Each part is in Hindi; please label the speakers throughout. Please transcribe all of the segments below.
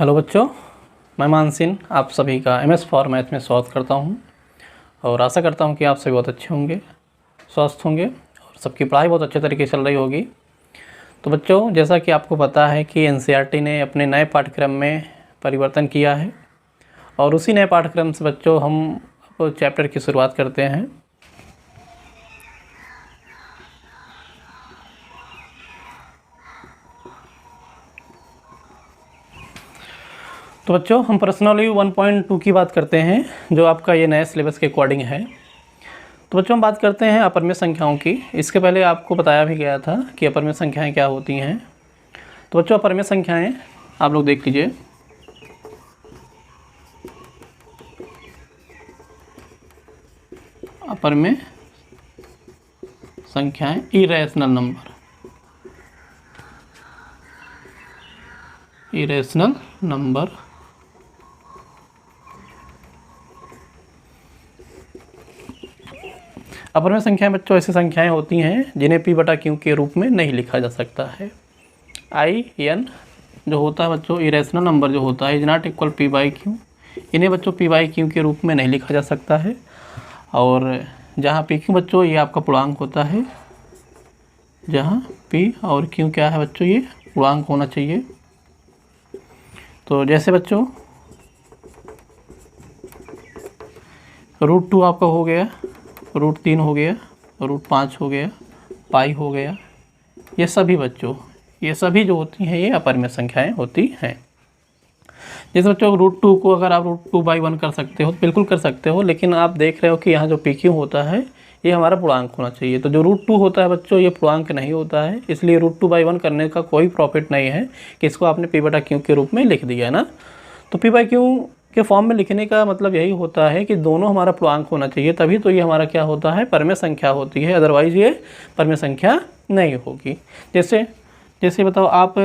Speaker 1: हेलो बच्चों, मैं मानसिन आप सभी का एमएस फॉर मैथ में स्वागत करता हूं और आशा करता हूं कि आप सभी बहुत अच्छे होंगे, स्वस्थ होंगे और सबकी पढ़ाई बहुत अच्छे तरीके से चल रही होगी। तो बच्चों, जैसा कि आपको पता है कि एनसीईआरटी ने अपने नए पाठ्यक्रम में परिवर्तन किया है और उसी नए पाठ्यक्रम से बच्चों हम अब चैप्टर की शुरुआत करते हैं। तो बच्चों, हम पर्सनली 1.2 की बात करते हैं जो आपका ये नए सिलेबस के अकॉर्डिंग है। तो बच्चों, हम बात करते हैं अपरिमेय संख्याओं की। इसके पहले आपको बताया भी गया था कि अपरिमेय संख्याएं क्या होती हैं। तो बच्चों, अपरिमेय संख्याएं आप लोग देख लीजिए। अपरिमेय संख्याएं इरेशनल नंबर अपरिमेय संख्याएं बच्चों ऐसी संख्याएं होती हैं जिन्हें p बटा q के रूप में नहीं लिखा जा सकता है। in जो होता है बच्चों, इरेशनल नंबर जो होता है, is not equal p by q। इन्हें बच्चों p बाई q के रूप में नहीं लिखा जा सकता है। और जहाँ p q बच्चों ये आपका पूर्णांक होता है, जहाँ p और q क्या है बच्चों, ये पूर्णांक होना चाहिए। तो जैसे बच्चों √2 आपका हो गया, √3 हो गया, √5 हो गया, पाई हो गया, ये सभी बच्चों, ये सभी जो होती हैं ये अपरिमेय संख्याएं होती हैं। जैसे बच्चों √2 को अगर आप √2/1 कर सकते हो तो बिल्कुल कर सकते हो, लेकिन आप देख रहे हो कि यहाँ जो PQ होता है ये हमारा पूर्णांक होना चाहिए। तो जो √2 होता है बच्चों ये पूर्णांक नहीं होता है, इसलिए √2/1 करने का कोई प्रॉफिट नहीं है कि इसको आपने p बटा q के रूप में लिख दिया है ना। तो p बाई q के फॉर्म में लिखने का मतलब यही होता है कि दोनों हमारा पूर्णांक होना चाहिए, तभी तो ये हमारा क्या होता है, परिमेय संख्या होती है। अदरवाइज ये परिमेय संख्या नहीं होगी। जैसे बताओ आप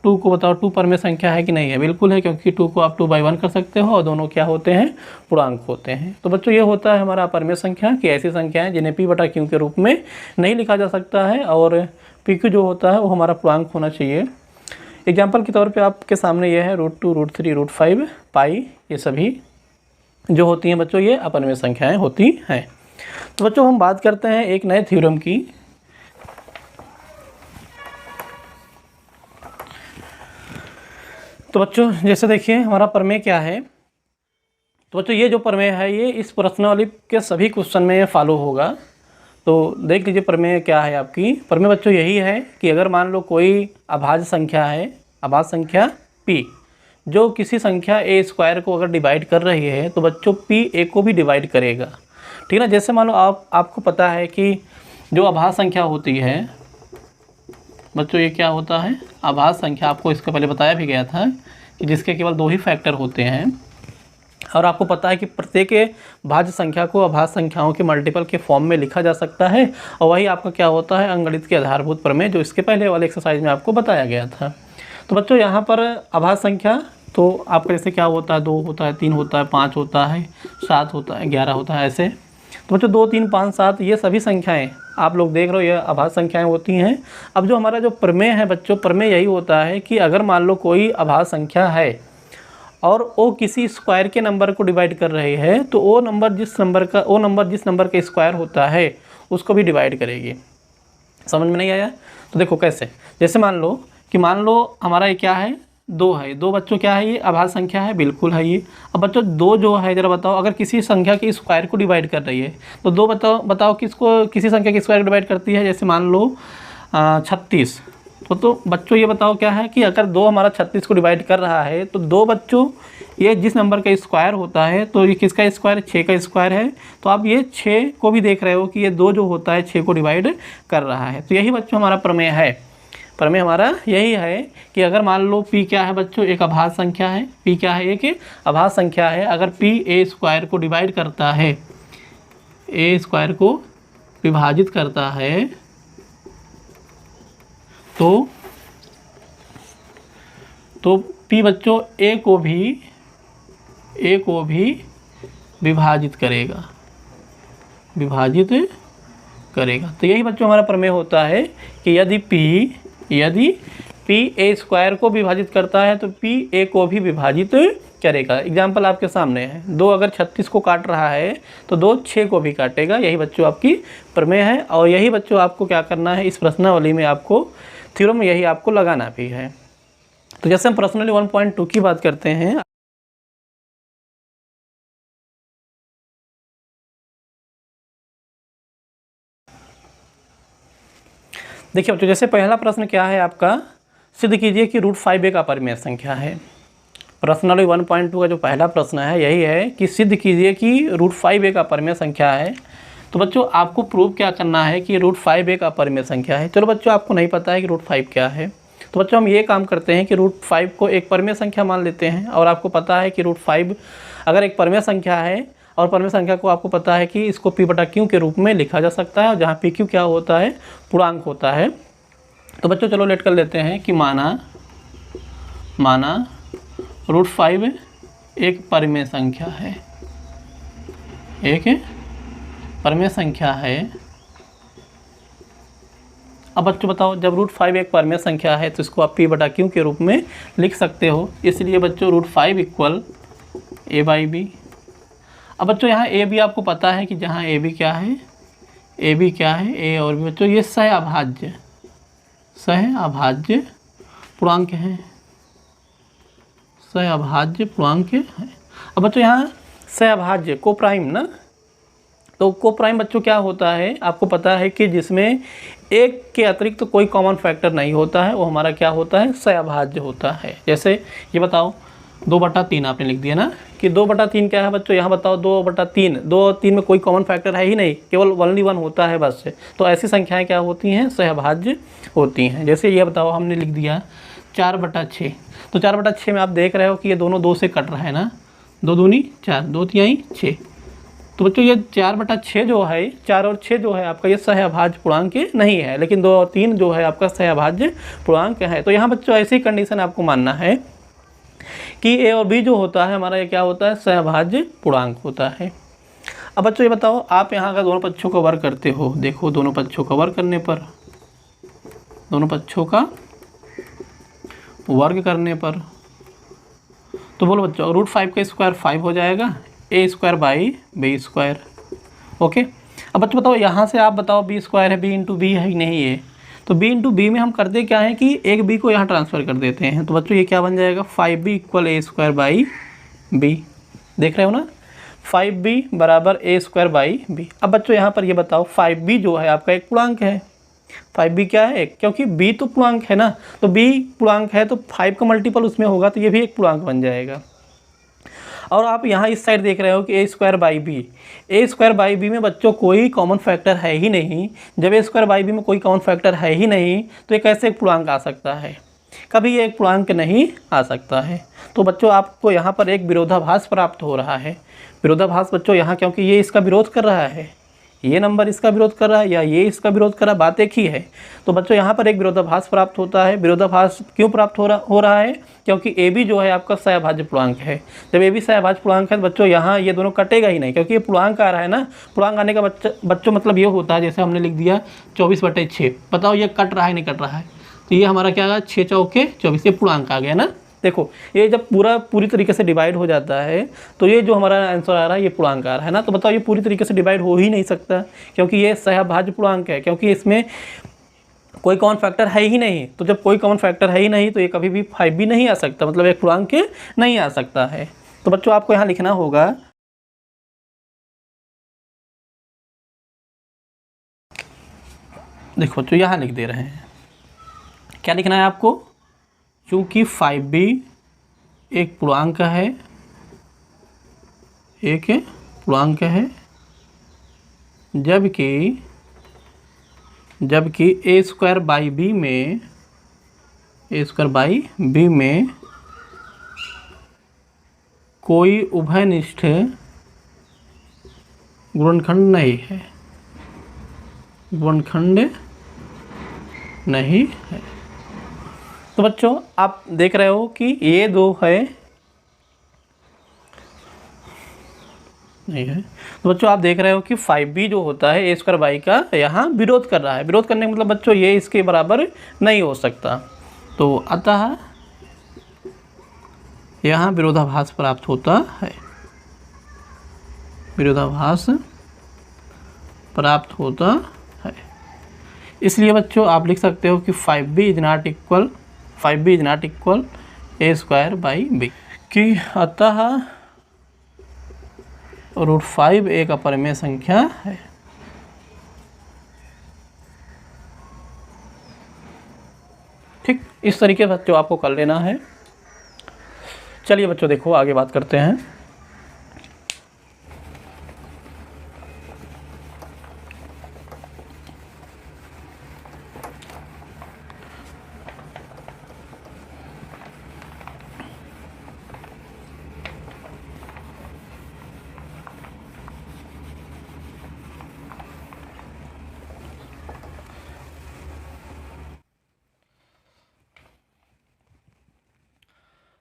Speaker 1: 2 को बताओ, 2 परिमेय संख्या है कि नहीं है? बिल्कुल है, क्योंकि 2 को आप 2/1 कर सकते हो और दोनों क्या होते हैं, पूर्णांक होते हैं। तो बच्चों ये होता है हमारा अपरिमेय संख्या कि ऐसी संख्याएं जिन्हें p बटा q के रूप में नहीं लिखा जा सकता है और PQ जो होता है वो हमारा पूर्णांक होना चाहिए। एग्जाम्पल के तौर पे आपके सामने ये है √2, √3, √5, पाई, ये सभी जो होती हैं बच्चों ये अपरिमेय संख्याएं होती हैं। तो बच्चों हम बात करते हैं एक नए थ्योरम की। तो बच्चों जैसे देखिए हमारा प्रमेय क्या है। तो बच्चों ये जो प्रमेय है ये इस प्रश्नावली के सभी क्वेश्चन में फॉलो होगा। तो देख लीजिए प्रमेय क्या है आपकी। प्रमेय बच्चों यही है कि अगर मान लो कोई अभाज्य संख्या है, अभाज्य संख्या p, जो किसी संख्या a² को अगर डिवाइड कर रही है तो बच्चों p a को भी डिवाइड करेगा, ठीक है ना। जैसे मान लो आपको पता है कि जो अभाज्य संख्या होती है बच्चों, ये क्या होता है, अभाज्य संख्या। आपको इसके पहले बताया भी गया था कि जिसके केवल 2 ही फैक्टर होते हैं और आपको पता है कि प्रत्येक भाज्य संख्या को अभाज्य संख्याओं के मल्टीपल के फॉर्म में लिखा जा सकता है। और वही आपका क्या होता है, अंकगणित के आधारभूत प्रमेय, जो इसके पहले वाले एक्सरसाइज में आपको बताया गया था। तो बच्चों यहाँ पर अभाज्य संख्या तो आपका जैसे क्या होता है, 2 होता है, 3 होता है, 5 होता है, 7 होता है, 11 होता है, ऐसे। तो बच्चों 2, 3, 5, 7 ये सभी संख्याएं आप लोग देख रहे हो, ये अभाज्य संख्याएं होती हैं। अब जो हमारा जो प्रमेय है बच्चों, प्रमेय यही होता है कि अगर मान लो कोई अभाज्य संख्या है और वो किसी स्क्वायर के नंबर को डिवाइड कर रही है, तो वो नंबर जिस नंबर का स्क्वायर होता है उसको भी डिवाइड करेगी। समझ में नहीं आया? तो देखो कैसे, जैसे मान लो हमारा ये क्या है, 2 है। 2 बच्चों क्या है, ये अभाज्य संख्या है, बिल्कुल है ये। अब बच्चों 2 जो है, जरा बताओ, अगर किसी संख्या के स्क्वायर को डिवाइड कर रही है तो 2 बताओ किसको, किसी संख्या के स्क्वायर को डिवाइड करती है। जैसे मान लो 36। तो बच्चों ये बताओ क्या है कि अगर 2 हमारा 36 को डिवाइड कर रहा है तो 2 बच्चों ये जिस नंबर का स्क्वायर होता है तो ये किसका स्क्वायर, 6 का स्क्वायर है। तो आप ये 6 को भी देख रहे हो कि ये 2 जो होता है 6 को डिवाइड कर रहा है। तो यही बच्चों हमारा प्रमेय है। प्रमेय हमारा यही है कि अगर मान लो p क्या है बच्चों, एक अभाज्य संख्या है। p क्या है, एक अभाज्य संख्या है। अगर p a² को डिवाइड करता है, a² को विभाजित करता है, तो p बच्चों a को भी विभाजित करेगा। तो यही बच्चों हमारा प्रमेय होता है कि यदि पी ए स्क्वायर को विभाजित करता है तो पी ए को भी विभाजित करेगा। एग्जाम्पल आपके सामने है, 2 अगर 36 को काट रहा है तो 2 6 को भी काटेगा। यही बच्चों आपकी प्रमेय है और यही बच्चों आपको क्या करना है, इस प्रश्नावली में आपको थ्योरम यही आपको लगाना भी है। तो जैसे हम प्रश्नावली 1.2 की बात करते हैं, देखिए बच्चों जैसे पहला प्रश्न क्या है आपका, सिद्ध कीजिए कि √5 एक अपरिमेय संख्या है। प्रश्नावली 1.2 का जो पहला प्रश्न है यही है कि सिद्ध कीजिए कि √5 एक अपरिमेय संख्या है। तो बच्चों आपको प्रूव क्या करना है कि √5 एक अपरिमेय संख्या है। चलो बच्चों आपको नहीं पता है कि √5 क्या है, तो बच्चों हम ये काम करते हैं कि √5 को एक परिमेय संख्या मान लेते हैं। और आपको पता है कि √5 अगर एक परिमेय संख्या है और परिमेय संख्या को आपको पता है कि इसको p/q के रूप में लिखा जा सकता है, और जहाँ pq क्या होता है, पूर्णांक होता है। तो बच्चों चलो लेट कर लेते हैं कि माना √5 एक परिमेय संख्या है, एक परिमेय संख्या है। अब बच्चों बताओ, जब √5 एक परिमेय संख्या है तो इसको आप p/q के रूप में लिख सकते हो। इसलिए बच्चों √5 = a/b। अब बच्चों यहाँ a b आपको पता है कि जहाँ a b क्या है, a और b बच्चों ये सहअभाज्य पूर्णांक है, सहअभाज्य पूर्णांक है। अब बच्चों यहाँ सहअभाज्य को प्राइम ना, तो को प्राइम बच्चों क्या होता है, आपको पता है कि जिसमें एक के अतिरिक्त तो कोई कॉमन फैक्टर नहीं होता है, वो हमारा क्या होता है, सहअभाज्य होता है। जैसे ये बताओ 2/3 आपने लिख दिया ना कि 2/3 क्या है बच्चों, यहाँ बताओ 2/3, 2 और 3 में कोई कॉमन फैक्टर है ही नहीं, केवल ओनली 1 होता है बस। तो ऐसी संख्याएं क्या होती हैं, सहअभाज्य होती हैं। जैसे ये बताओ हमने लिख दिया 4/6, तो 4/6 में आप देख रहे हो कि ये दोनों 2 से कट रहा है ना, 2 दूनी 4, 2 तिहाई 6। तो बच्चों ये 4/6 जो है, 4 और 6 जो है आपका ये सहअभाज्य पूर्णांक नहीं है, लेकिन 2 और 3 जो है आपका सहअभाज्य पूर्णांक है। तो यहाँ बच्चों ऐसी कंडीशन आपको मानना है कि a और b जो होता है हमारा ये क्या होता है, सहअभाज्य पूर्णांक होता है। अब बच्चों ये बताओ, आप यहाँ अगर दोनों पक्षों का वर्ग करते हो, देखो दोनों पक्षों का वर्ग करने पर, दोनों पक्षों का वर्ग करने पर, तो बोलो बच्चों √5 का स्क्वायर 5 हो जाएगा, a²/b²। ओके। अब बच्चों बताओ यहाँ से आप बताओ b² है, b × b है कि नहीं है, तो b × b में हम करते क्या है कि एक b को यहाँ ट्रांसफ़र कर देते हैं। तो बच्चों ये क्या बन जाएगा, 5b = a²/b। देख रहे हो ना, 5b = a²/b। अब बच्चों यहाँ पर ये बताओ 5b जो है आपका एक पूर्णांक है, 5b क्या है, क्योंकि b तो पूर्णांक है ना, तो b पूर्णांक है तो 5 का मल्टीपल उसमें होगा, तो ये भी एक पूर्णांक बन जाएगा। और आप यहाँ इस साइड देख रहे हो कि a²/b में बच्चों कोई कॉमन फैक्टर है ही नहीं। जब a²/b में कोई कॉमन फैक्टर है ही नहीं तो ये कैसे एक पूर्णांक आ सकता है, कभी ये एक पूर्णांक नहीं आ सकता है। तो बच्चों आपको यहाँ पर एक विरोधाभास प्राप्त हो रहा है। विरोधाभास बच्चों यहाँ, क्योंकि ये इसका विरोध कर रहा है, ये नंबर इसका विरोध कर रहा है या ये इसका विरोध कर रहा है, बात एक ही है। तो बच्चों यहाँ पर एक विरोधाभास प्राप्त होता है। विरोधाभास क्यों प्राप्त हो रहा है, क्योंकि ए बी जो है आपका सहअभाज्य पूर्णांक है। जब ए बी सहअभाज्य पूर्णांक है तो बच्चों यहाँ ये दोनों कटेगा ही नहीं, क्योंकि ये पूर्णांक आ रहा है ना। पूर्णांक आने का बच्चों मतलब ये होता है, जैसे हमने लिख दिया 24/6, बताओ ये कट रहा है नहीं कट रहा है, तो ये हमारा क्या आ, 6 चौके 24, ये पूर्णांक आ गया ना। देखो ये जब पूरी तरीके से डिवाइड हो जाता है तो ये जो हमारा आंसर आ रहा है ये पूर्णांक आ रहा है ना। तो बताओ ये पूरी तरीके से डिवाइड हो ही नहीं सकता, क्योंकि ये सहअभाज्य पूर्णांक है, क्योंकि इसमें कोई कॉमन फैक्टर है ही नहीं। तो जब कोई कॉमन फैक्टर है ही नहीं तो ये कभी भी 5 भी नहीं आ सकता, मतलब एक पूर्णांक नहीं आ सकता है। तो बच्चों आपको यहाँ लिखना होगा, देखो बच्चों यहाँ लिख दे रहे हैं, क्या लिखना है आपको, चूँकि 5b एक पूर्णांक है, एक पूर्णांक है, जबकि a²/b में कोई उभयनिष्ठ गुणनखंड नहीं है, गुणनखंड नहीं है। तो बच्चों आप देख रहे हो कि ये 2 है नहीं है। तो बच्चों आप देख रहे हो कि 5b जो होता है a²/b का यहाँ विरोध कर रहा है। विरोध करने का मतलब बच्चों ये इसके बराबर नहीं हो सकता। तो अतः यहाँ विरोधाभास प्राप्त होता है, विरोधाभास प्राप्त होता है। इसलिए बच्चों आप लिख सकते हो कि 5b is not equal a²/b, कि अतः √5 एक अपरिमेय संख्या है। ठीक, इस तरीके से बच्चों आपको कर लेना है। चलिए बच्चों देखो आगे बात करते हैं।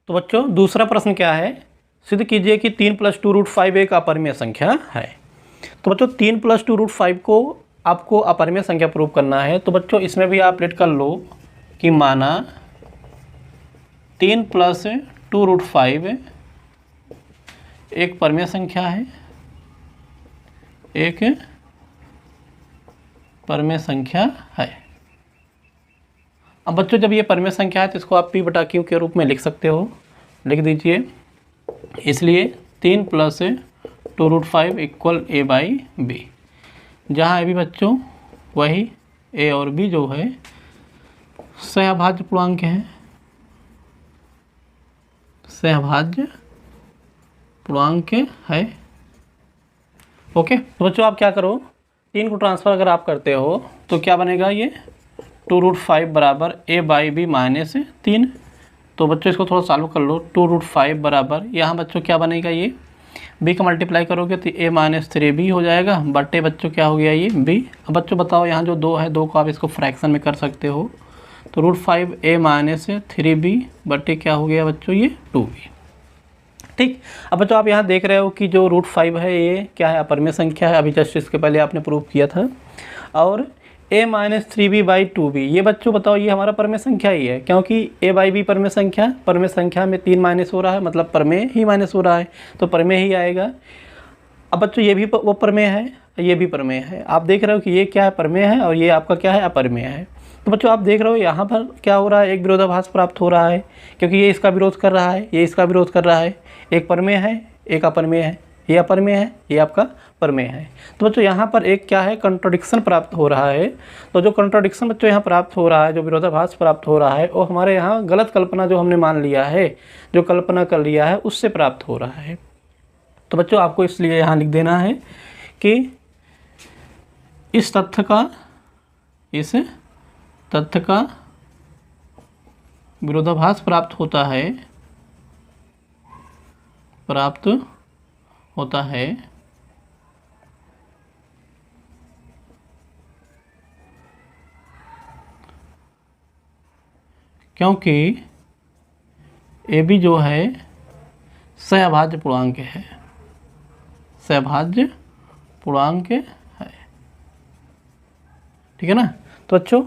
Speaker 1: तो बच्चों दूसरा प्रश्न क्या है, सिद्ध कीजिए कि 3 + 2√5 एक अपरिमेय संख्या है। तो बच्चों 3 + 2√5 को आपको अपरिमेय संख्या प्रूव करना है। तो बच्चों इसमें भी आप लेट कर लो कि माना 3 + 2√5 एक परिमेय संख्या है, एक परिमेय संख्या है। अब बच्चों जब ये परिमेय संख्या है तो इसको आप p/q के रूप में लिख सकते हो, लिख दीजिए। इसलिए 3 + 2√5 = a/b, जहाँ a भी बच्चों वही a और b जो है सहभाज्य पूर्णांक हैं, सहभाज्य पूर्णांक है। ओके, तो बच्चों आप क्या करो, 3 को ट्रांसफ़र अगर आप करते हो तो क्या बनेगा, ये 2√5 बराबर a/b - 3। तो बच्चों इसको थोड़ा चालू कर लो। 2√5 बराबर यहाँ बच्चों क्या बनेगा, ये b का मल्टीप्लाई करोगे तो a - 3b हो जाएगा, बटे बच्चों क्या हो गया ये b। अब बच्चों बताओ यहाँ जो 2 है, 2 को आप इसको फ्रैक्शन में कर सकते हो। तो √5 a - 3b बटे क्या हो गया बच्चों, ये 2b। ठीक, अब बच्चों आप यहाँ देख रहे हो कि जो √5 है ये क्या है, अपरिमेय संख्या है। अभी जस्ट इसके पहले आपने प्रूव किया था। और a - 3b/2b ये बच्चों बताओ ये हमारा परमेय संख्या ही है, क्योंकि a/b परमेय संख्या में 3 माइनस हो रहा है, मतलब परमेय ही माइनस हो रहा है, तो परमेय ही आएगा। अब बच्चों ये भी वो परमेय है, ये भी परमेय है। आप देख रहे हो कि ये क्या है, परमेय है, और ये आपका क्या है, अपरमेय है। तो बच्चों आप देख रहे हो यहाँ पर क्या हो रहा है, एक विरोधाभास प्राप्त हो रहा है, क्योंकि ये इसका विरोध कर रहा है, ये इसका विरोध कर रहा है। एक परमेय है, एक अपरमेय है, ये अपरमेय है, ये आपका परमेय है। तो बच्चों यहाँ पर एक क्या है, कंट्राडिक्शन प्राप्त हो रहा है। तो जो कंट्राडिक्शन बच्चों यहाँ प्राप्त हो रहा है, जो विरोधाभास प्राप्त हो रहा है, वो हमारे यहाँ गलत कल्पना जो हमने मान लिया है, जो कल्पना कर लिया है, उससे प्राप्त हो रहा है। तो बच्चों आपको इसलिए यहाँ लिख देना है कि इस तथ्य का विरोधाभास प्राप्त होता है क्योंकि AB जो है सहभाज्य पूर्णांक है, सहभाज्य पूर्णांक है। ठीक है ना। तो बच्चों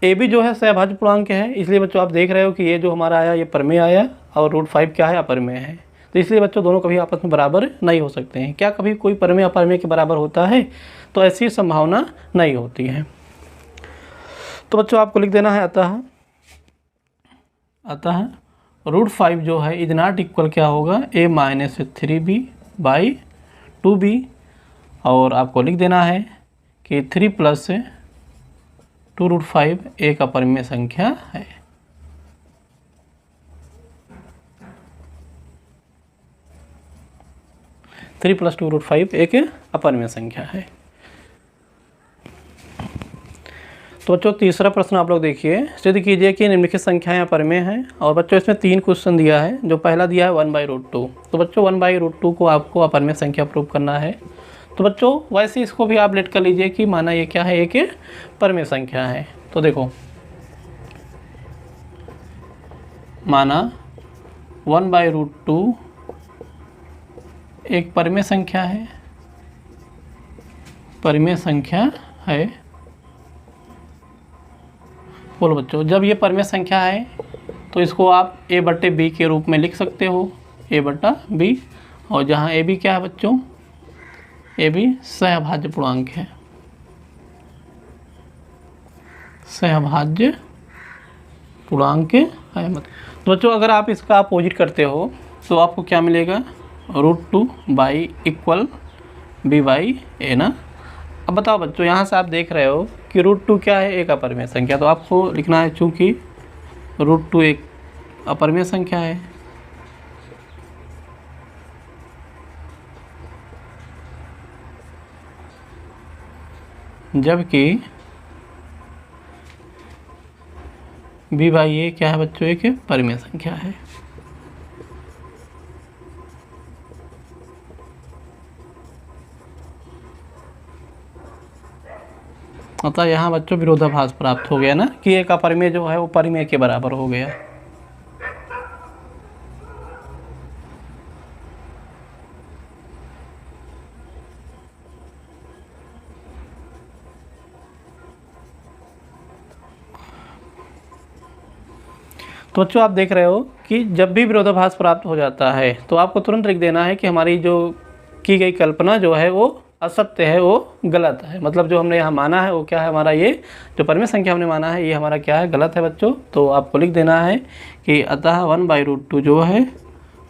Speaker 1: AB जो है सहभाज्य पूर्णांक है, इसलिए बच्चों आप देख रहे हो कि ये जो हमारा आया ये परमेय आया, और √5 क्या है, अपरमेय है। तो इसलिए बच्चों दोनों कभी आपस में बराबर नहीं हो सकते हैं। क्या कभी कोई परमेय अपरमेय के बराबर होता है? तो ऐसी संभावना नहीं होती है। तो बच्चों आपको लिख देना है अतः √5 जो है इज नॉट इक्वल क्या होगा, a - 3b/2b। और आपको लिख देना है कि 3 + 2√5 एक अपरिमेय संख्या है। थ्री प्लस 2√5 एक अपरिमेय संख्या है। तो बच्चों तीसरा प्रश्न आप लोग देखिए, सिद्ध कीजिए कि निम्नलिखित संख्याएं अपरिमेय हैं। और बच्चों इसमें 3 क्वेश्चन दिया है। जो पहला दिया है 1/√2। तो बच्चों 1/√2 को आपको अपरिमेय संख्या प्रूव करना है। तो बच्चों वैसे इसको भी आप लेट कर लीजिए कि माना ये क्या है, एक परमेय संख्या है। तो देखो माना 1/√2 एक परमेय संख्या है, बोलो बच्चों, जब ये परिमेय संख्या है तो इसको आप a/b के रूप में लिख सकते हो, a/b। और जहाँ ab क्या है बच्चों, ab सहभाज्य पूर्णांक है, सहभाज्य पूर्णांक है। तो बच्चों अगर आप इसका अपोजिट करते हो तो आपको क्या मिलेगा, √2 इक्वल b/a ना। अब बताओ बच्चों, यहाँ से आप देख रहे हो कि √2 क्या है, एक अपरिमेय संख्या, तो आपको लिखना है चूँकि √2 एक अपरिमेय संख्या है, जबकि b/a क्या है बच्चों, एक परिमेय संख्या है। अतः यहाँ बच्चों विरोधाभास प्राप्त हो गया ना, कि एक अपरिमेय जो है वो परिमेय के बराबर हो गया। तो बच्चों आप देख रहे हो कि जब भी विरोधाभास प्राप्त हो जाता है तो आपको तुरंत लिख देना है कि हमारी जो की गई कल्पना जो है वो असत्य है, वो गलत है। मतलब जो हमने यहाँ माना है वो क्या है, हमारा ये जो परिमेय संख्या हमने माना है ये हमारा क्या है, गलत है बच्चों। तो आपको लिख देना है कि अतः 1/√2 जो है,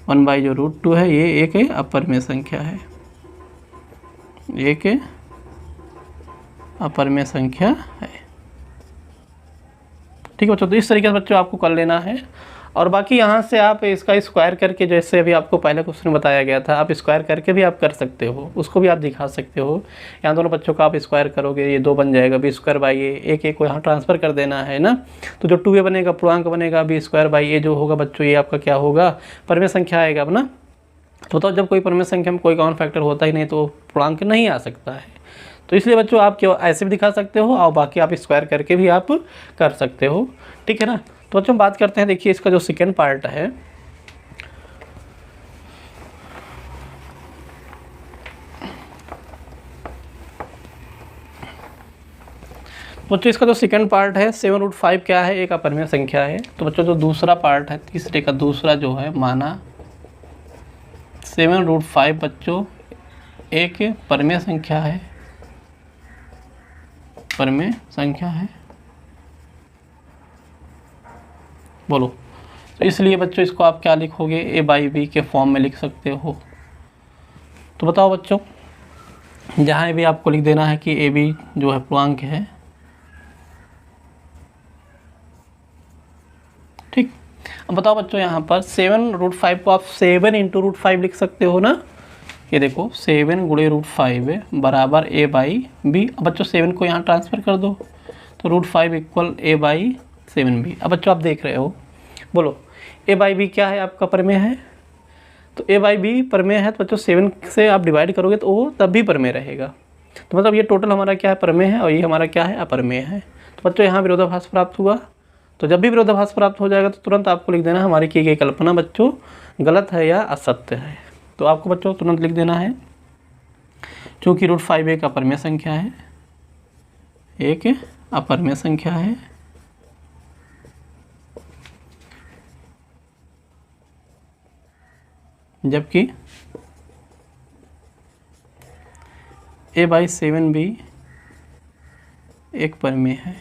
Speaker 1: 1/√2 है, ये एक अपरिमेय संख्या है, एक अपरिमेय संख्या है। ठीक है बच्चों, तो इस तरीके से बच्चों आपको कर लेना है। और बाकी यहाँ से आप इसका स्क्वायर करके, जैसे अभी आपको पहले क्वेश्चन में बताया गया था, आप स्क्वायर करके भी आप कर सकते हो, उसको भी आप दिखा सकते हो। यहाँ दोनों बच्चों का आप स्क्वायर करोगे, ये 2 बन जाएगा, b²/a, एक को यहाँ ट्रांसफ़र कर देना है ना। तो जो 2a बनेगा पूर्णांक बनेगा, b²/a जो होगा बच्चों ये आपका क्या होगा, परिमेय संख्या आएगा अपना। तो बताओ जब कोई परिमेय संख्या में कोई कॉमन फैक्टर होता ही नहीं तो पूर्णांक नहीं आ सकता है। तो इसलिए बच्चों आप क्यों ऐसे भी दिखा सकते हो और बाकी आप स्क्वायर करके भी आप कर सकते हो, ठीक है ना। तो बच्चों बात करते हैं, देखिए इसका जो सेकेंड पार्ट है, बच्चों इसका जो सेकंड पार्ट है 7√5 क्या है, एक अपरिमेय संख्या है। तो बच्चों जो दूसरा पार्ट है, तीसरे का दूसरा जो है, माना 7√5 बच्चों एक परिमेय संख्या है, परिमेय संख्या है, बोलो। तो इसलिए बच्चों इसको आप क्या लिखोगे, a/b के फॉर्म में लिख सकते हो। तो बताओ बच्चों, जहाँ भी आपको लिख देना है कि ab जो है पूर्णांक है, ठीक। अब बताओ बच्चों यहाँ पर 7√5 को आप 7 × √5 लिख सकते हो ना। ये देखो 7 × √5 बराबर a/b। अब बच्चों 7 को यहाँ ट्रांसफ़र कर दो तो √5 इक्वल a/7b। अब बच्चों आप देख रहे हो, बोलो a/b क्या है, आपका परिमेय है। तो a/b परिमेय है, तो बच्चों 7 से आप डिवाइड करोगे तो वो तब भी परिमेय रहेगा। तो मतलब ये टोटल हमारा क्या है, परिमेय है, और ये हमारा क्या है, अपरिमेय है। तो बच्चों यहाँ विरोधाभास प्राप्त हुआ। तो जब भी विरोधाभास प्राप्त हो जाएगा तो तुरंत आपको लिख देना हमारी की गई कल्पना बच्चों गलत है या असत्य है। तो आपको बच्चों तुरंत लिख देना है, चूँकि √5 एक अपरिमेय संख्या है, एक अपरिमेय संख्या है, जबकि a/7b एक परिमेय है।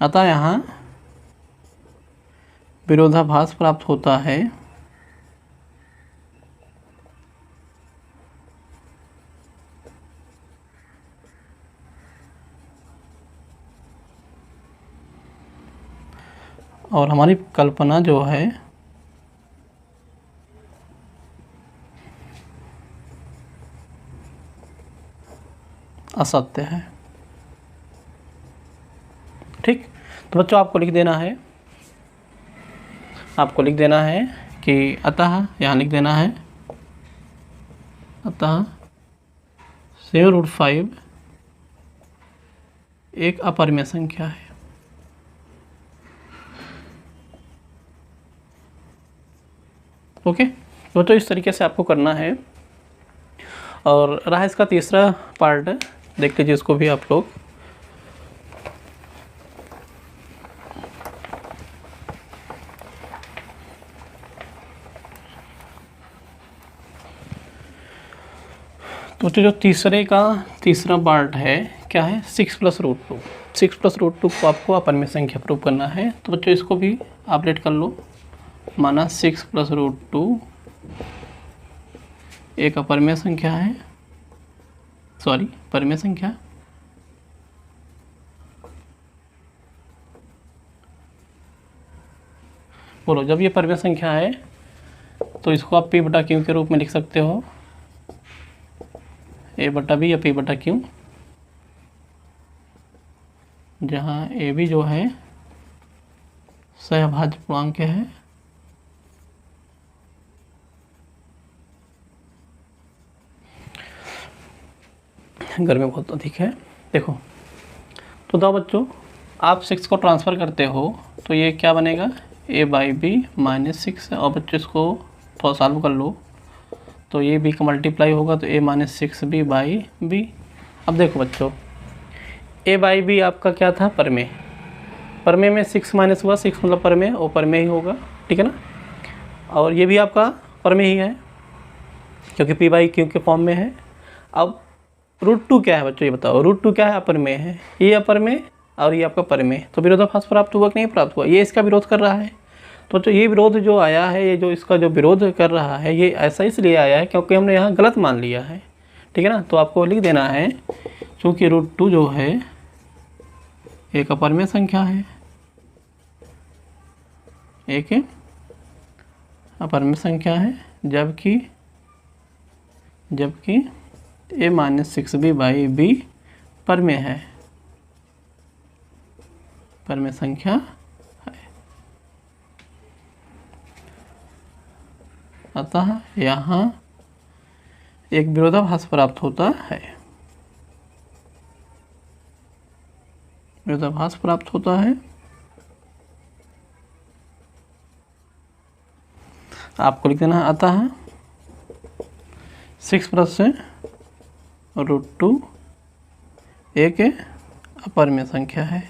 Speaker 1: अतः यहाँ विरोधाभास प्राप्त होता है, और हमारी कल्पना जो है असत्य है, ठीक। तो बच्चों आपको लिख देना है, आपको लिख देना है कि अतः, यहाँ लिख देना है अतः 7√5 एक अपरिमेय संख्या है। ओके, तो इस तरीके से आपको करना है। और रहा इसका तीसरा पार्ट, देख लीजिए इसको भी आप लोग। तो जो तीसरा पार्ट है क्या है, 6 + √2। 6 + √2 को आपको अपरमेय संख्या प्रूव करना है। तो बच्चों इसको भी आप लेट कर लो, माना 6 + √2 एक अपरमेय संख्या है, सॉरी परमेय संख्या। बोलो, जब ये परमेय संख्या है तो इसको आप P/Q के रूप में लिख सकते हो, A/B या P/Q, जहाँ AB जो है सहभाज्य पूर्णांक है, गर्मी बहुत अधिक है। देखो तो दो बच्चों, आप 6 को ट्रांसफ़र करते हो तो ये क्या बनेगा, A/B -6। और बच्चों इसको थोड़ा सॉल्व कर लो तो ये B का मल्टीप्लाई होगा तो A -6B/B। अब देखो बच्चों, A/B आपका क्या था, परमेय। परमेय में 6 माइनस हुआ, 6 मतलब परमेय, और परमेय ही होगा, ठीक है ना। और ये भी आपका परमेय ही है क्योंकि P/Q के फॉर्म में है। अब √2 क्या है बच्चों, ये बताओ। √2 क्या है, अपरमेय है। ये अपरमेय और ये आपका परमेय, तो विरोधाभास प्राप्त हुआ कि नहीं प्राप्त हुआ। ये इसका विरोध कर रहा है। तो बच्चों ये विरोध जो आया है, ये जो इसका जो विरोध कर रहा है, ये ऐसा इसलिए आया है क्योंकि हमने यहाँ गलत मान लिया है, ठीक है ना। तो आपको लिख देना है, क्योंकि √2 जो है एक अपरमेय संख्या है, एक अपरमेय संख्या है, जबकि A -6B/B परमेय है, परमेय संख्या है। अतः यहाँ एक विरोधाभास प्राप्त होता है, विरोधाभास प्राप्त होता है। आपको लिख देना है, अतः 6 + √2 एक अपरमेय संख्या है।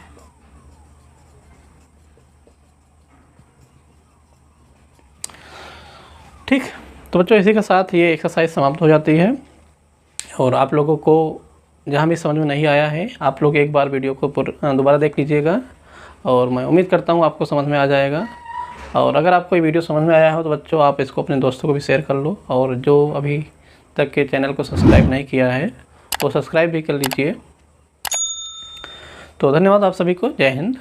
Speaker 1: ठीक, तो बच्चों इसी के साथ ये एक्सरसाइज समाप्त हो जाती है। और आप लोगों को जहाँ भी समझ में नहीं आया है, आप लोग एक बार वीडियो को दोबारा देख लीजिएगा, और मैं उम्मीद करता हूँ आपको समझ में आ जाएगा। और अगर आपको ये वीडियो समझ में आया हो तो बच्चों आप इसको अपने दोस्तों को भी शेयर कर लो, और जो अभी तक के चैनल को सब्सक्राइब नहीं किया है वो सब्सक्राइब भी कर लीजिए। तो धन्यवाद आप सभी को, जय हिंद।